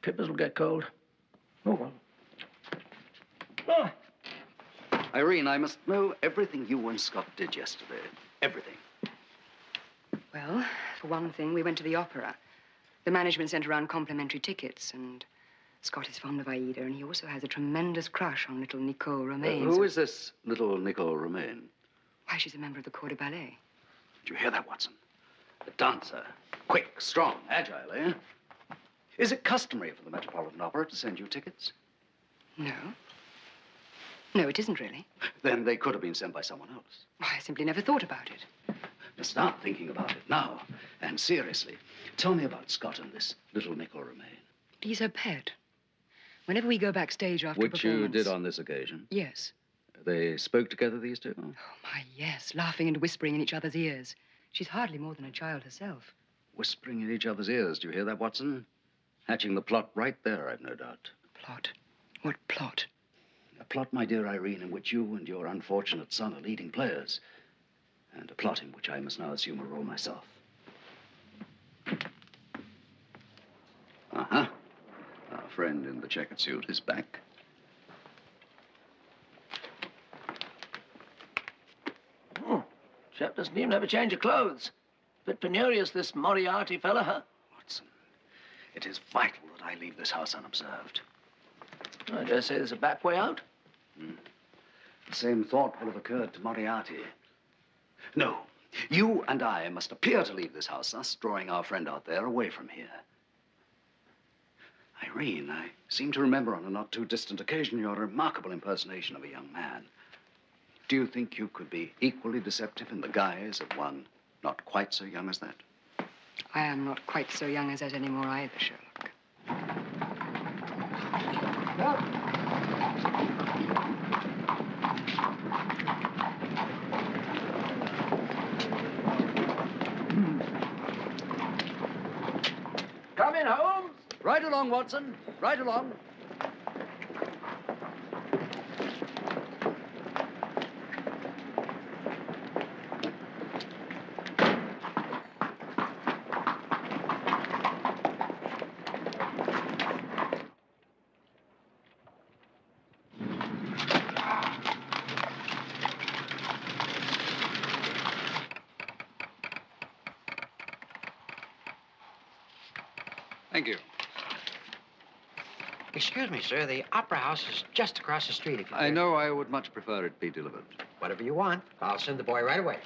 Pippers will get cold. Oh, well. Irene, I must know everything you and Scott did yesterday. Everything. Well, for one thing, we went to the opera. The management sent around complimentary tickets, and Scott is fond of Aida, and he also has a tremendous crush on little Nicole Romaine. Who is this little Nicole Romaine? Why, she's a member of the corps de ballet. Did you hear that, Watson? A dancer. Quick, strong, agile, eh? Is it customary for the Metropolitan Opera to send you tickets? No. No, it isn't really. Then they could have been sent by someone else. I simply never thought about it. Now start thinking about it now. And seriously, tell me about Scott and this little Nicole Romaine. He's her pet. Whenever we go backstage after Which performance... you did on this occasion? Yes. They spoke together, these two? Oh, my, yes. Laughing and whispering in each other's ears. She's hardly more than a child herself. Whispering in each other's ears. Do you hear that, Watson? Hatching the plot right there, I've no doubt. Plot? What plot? A plot, my dear Irene, in which you and your unfortunate son are leading players. And a plot in which I must now assume a role myself. Uh-huh. Our friend in the checkered suit is back. Chap doesn't even have a change of clothes. Bit penurious, this Moriarty fella, huh? Watson, it is vital that I leave this house unobserved. I dare say there's a back way out. The same thought will have occurred to Moriarty. No, you and I must appear to leave this house, thus drawing our friend out there away from here. Irene, I seem to remember on a not too distant occasion your remarkable impersonation of a young man. Do you think you could be equally deceptive in the guise of one not quite so young as that? I am not quite so young as that anymore either, Sherlock. Come in, Holmes. Right along, Watson. Right along. Thank you. Excuse me, sir. The opera house is just across the street. If you I know I would much prefer it be delivered. Whatever you want. I'll send the boy right away.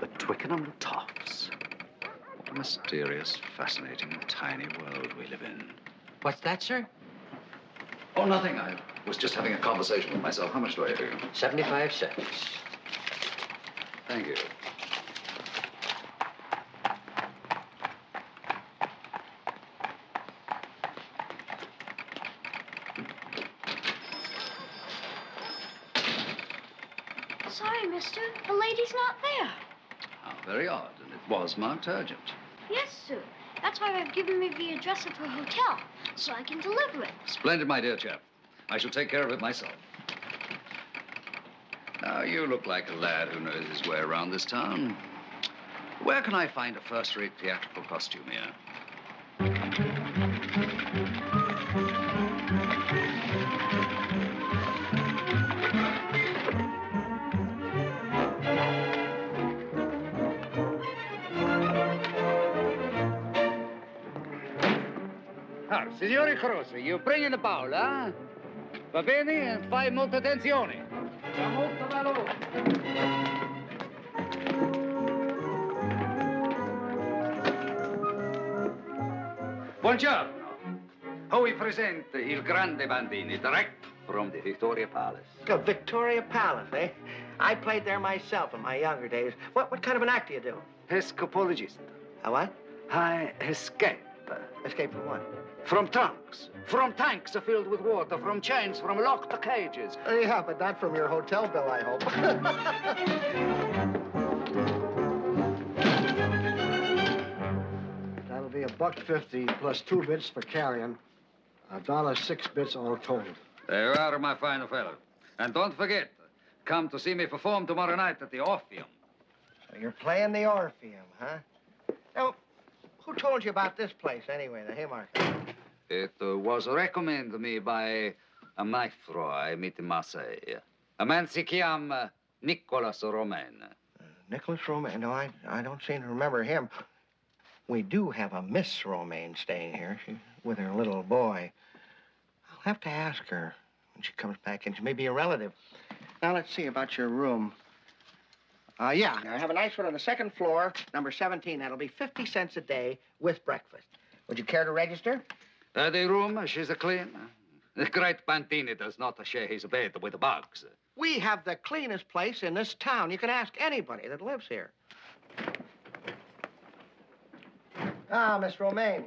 The Twickenham Toffs. What a mysterious, fascinating, tiny world we live in. What's that, sir? Oh, nothing. I was just having a conversation with myself. How much do I owe you? 75 cents. Thank you. Sorry, mister. The lady's not there. How very odd. And it was marked urgent. Yes, sir. That's why they've given me the address of her hotel, so I can deliver it. Splendid, my dear chap. I shall take care of it myself. Now, you look like a lad who knows his way around this town. Where can I find a first-rate theatrical costume here? Signori Croce, you bring in the bowl, eh? Va bene? E fai molta attenzione. Fa molto valore. Buongiorno. Qui presente il grande Bandini, direct from the Victoria Palace. Oh, Victoria Palace, eh? I played there myself in my younger days. What kind of an act do you do? Escapologist. A what? I escape. Escape from what? From trunks, from tanks filled with water, from chains, from locked cages. Yeah, but not from your hotel bill, I hope. That'll be $1.50 plus 2 bits for carrying. $1.06 all told. There you are, my fine fellow. And don't forget, come to see me perform tomorrow night at the Orpheum. So you're playing the Orpheum, huh? Now, who told you about this place, anyway, the Haymarket? It was recommended to me by a maestro I met in Marseille. A man si chiama Nicolas Romain. Nicholas Romaine? No, I don't seem to remember him. We do have a Miss Romaine staying here. She's with her little boy. I'll have to ask her when she comes back in. She may be a relative. Now, let's see about your room. Yeah, I have a nice one on the second floor, number 17. That'll be 50 cents a day with breakfast. Would you care to register? The room, she's clean. The great Bandini does not share his bed with bugs. We have the cleanest place in this town. You can ask anybody that lives here. Ah, Miss Romaine.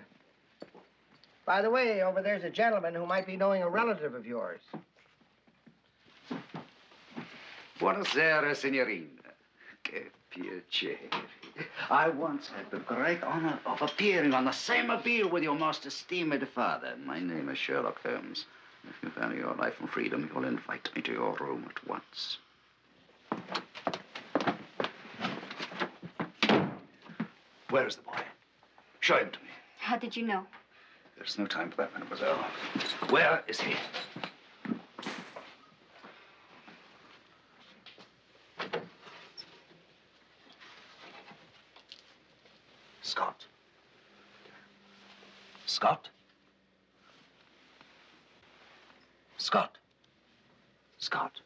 By the way, over there's a gentleman who might be knowing a relative of yours. Buonasera, signorina. Che piacere. I once had the great honor of appearing on the same bill with your most esteemed father. My name is Sherlock Holmes. If you value your life and freedom, you'll invite me to your room at once. Where is the boy? Show him to me. How did you know? There's no time for that, mademoiselle. Where is he? Scott. Scott? Scott. Scott.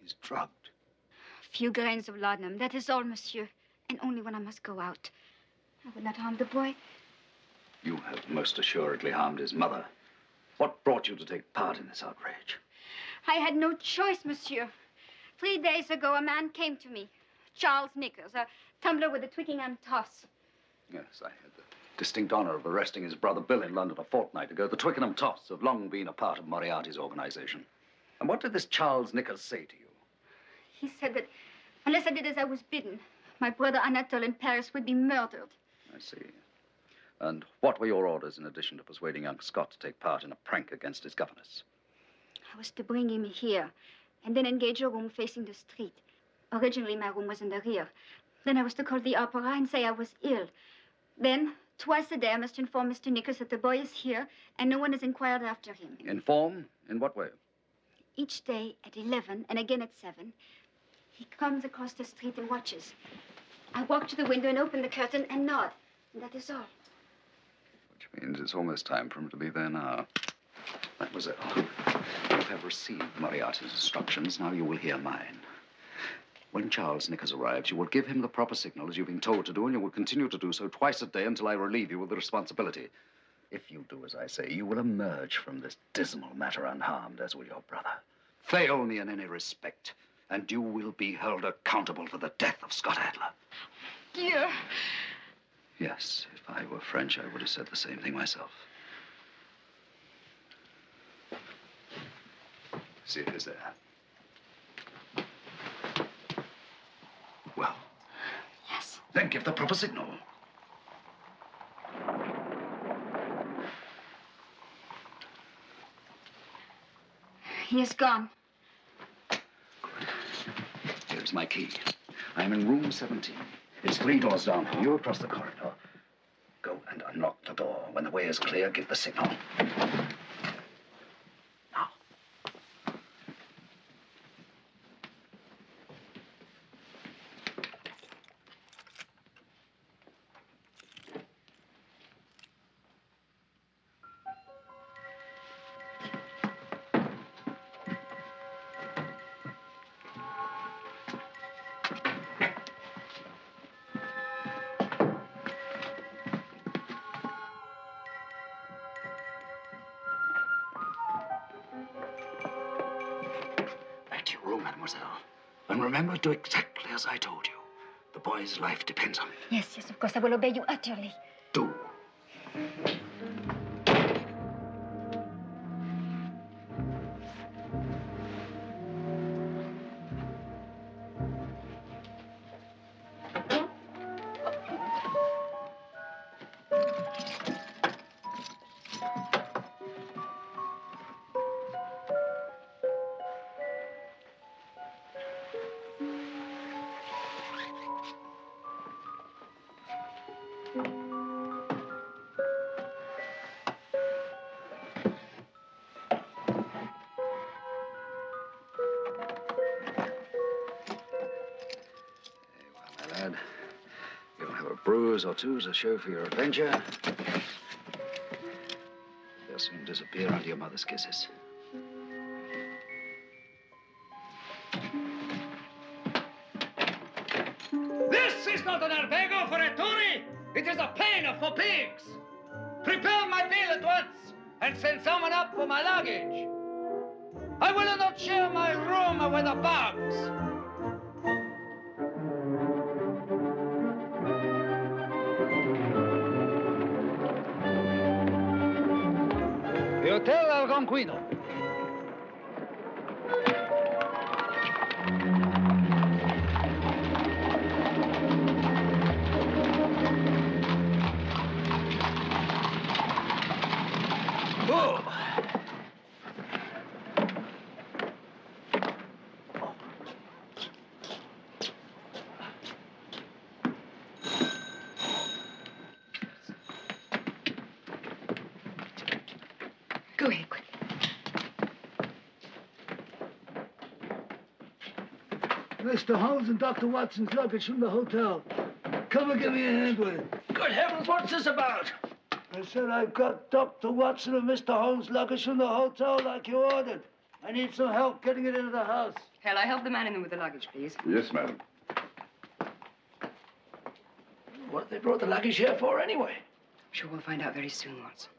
He's drugged. A few grains of laudanum, that is all, monsieur. And only when I must go out. I would not harm the boy. You have most assuredly harmed his mother. What brought you to take part in this outrage? I had no choice, monsieur. 3 days ago, a man came to me. Charles Nichols, a tumbler with the Twickenham toffs. Yes, I had the distinct honor of arresting his brother Bill in London a fortnight ago. The Twickenham toffs have long been a part of Moriarty's organization. And what did this Charles Nichols say to you? He said that unless I did as I was bidden, my brother Anatole in Paris would be murdered. I see. And what were your orders in addition to persuading young Scott to take part in a prank against his governess? I was to bring him here and then engage a room facing the street. Originally, my room was in the rear. Then I was to call the opera and say I was ill. Then, twice a day, I must inform Mr. Nichols that the boy is here and no one has inquired after him. Inform? In what way? Each day at 11 and again at 7, he comes across the street and watches. I walk to the window and open the curtain and nod. And that is all. Which means it's almost time for him to be there now. Mademoiselle, you have received Moriarty's instructions. Now you will hear mine. When Charles Nichols arrives, you will give him the proper signal as you've been told to do, and you will continue to do so twice a day until I relieve you of the responsibility. If you do as I say, you will emerge from this dismal matter unharmed, as will your brother. Fail me in any respect, and you will be held accountable for the death of Scott Adler. Dear. Yes, if I were French, I would have said the same thing myself. See, it is there. Well. Yes. Then give the proper signal. He is gone. Good. Here's my key. I'm in room 17. It's 3 doors down from you across the corridor. Go and unlock the door. When the way is clear, give the signal. Now. Back to your room, mademoiselle. And remember, do exactly as I told you. The boy's life depends on it. Yes, yes, of course. I will obey you utterly. Do. My lad, you'll have a bruise or two to show for your adventure. They'll soon disappear under your mother's kisses. This is not an albergo for a touri. It is a pen for pigs. Prepare my bill at once and send someone up for my luggage. I will not share my room with the bugs. Hotel Algonquino. Oh. Go ahead, quick. Mr. Holmes and Dr. Watson's luggage from the hotel. Come and give me a hand with it. Good heavens, what's this about? I said I've got Dr. Watson and Mr. Holmes' luggage from the hotel like you ordered. I need some help getting it into the house. Hell, I help the man in them with the luggage, please. Yes, madam. What have they brought the luggage here for, anyway? I'm sure we'll find out very soon, Watson.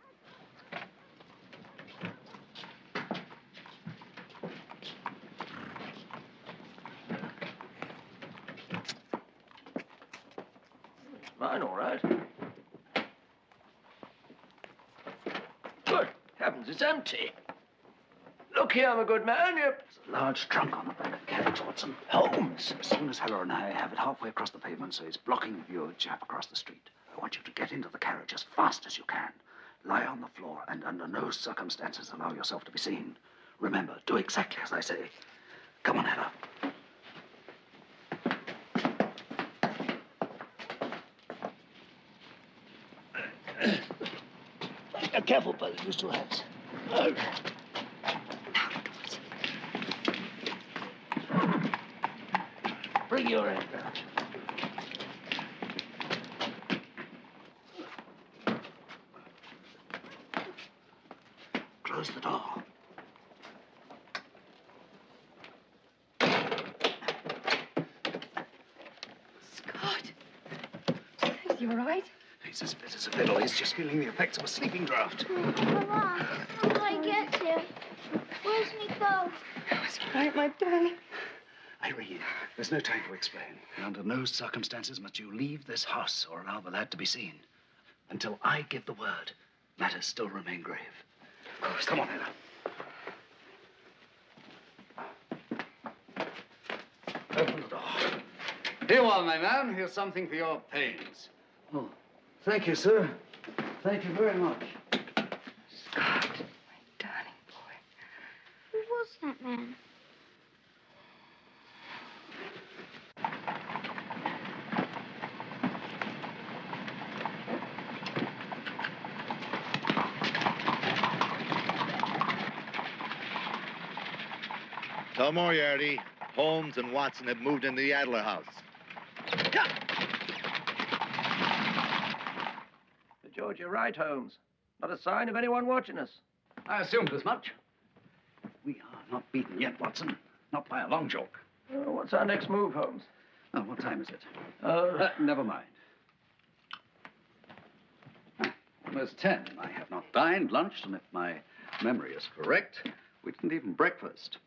Mine, all right. Good heavens, it's empty. Look here, my good man, There's a large trunk on the back of the carriage, Watson. Holmes. As soon as Heller and I have it halfway across the pavement so it's blocking the view of the chap across the street, I want you to get into the carriage as fast as you can. Lie on the floor and under no circumstances allow yourself to be seen. Remember, do exactly as I say. Come on, Heller. Careful, buddy, use two hands. Bring your hand round. Close the door. Scott! Is he all right? He's as fit as a fiddle. He's just feeling the effects of a sleeping draft. Mama, how do I get here? Where's me go? It's all right, my darling. Irene, there's no time to explain. And under no circumstances must you leave this house or allow the lad to be seen. Until I give the word, matters still remain grave. Of course. Come on, Heller. Open the door. Here you are, my man. Here's something for your pains. Oh, thank you, sir. Thank you very much. Scott, my darling boy. Who was that man? Tell Moriarty, Holmes and Watson have moved into the Adler house. George, you're right, Holmes. Not a sign of anyone watching us. I assumed as much. We are not beaten yet, Watson. Not by a long chalk. What's our next move, Holmes? Oh, what time is it? Never mind. Almost 10. I have not dined, lunched, and if my memory is correct, we didn't even breakfast.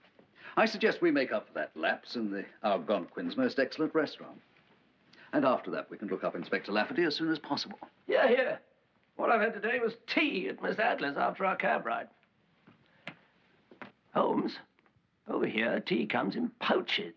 I suggest we make up for that lapse in the Algonquin's most excellent restaurant. And after that, we can look up Inspector Lafferty as soon as possible. Yeah, here. All I've had today was tea at Miss Adler's after our cab ride. Holmes, over here, tea comes in pouches.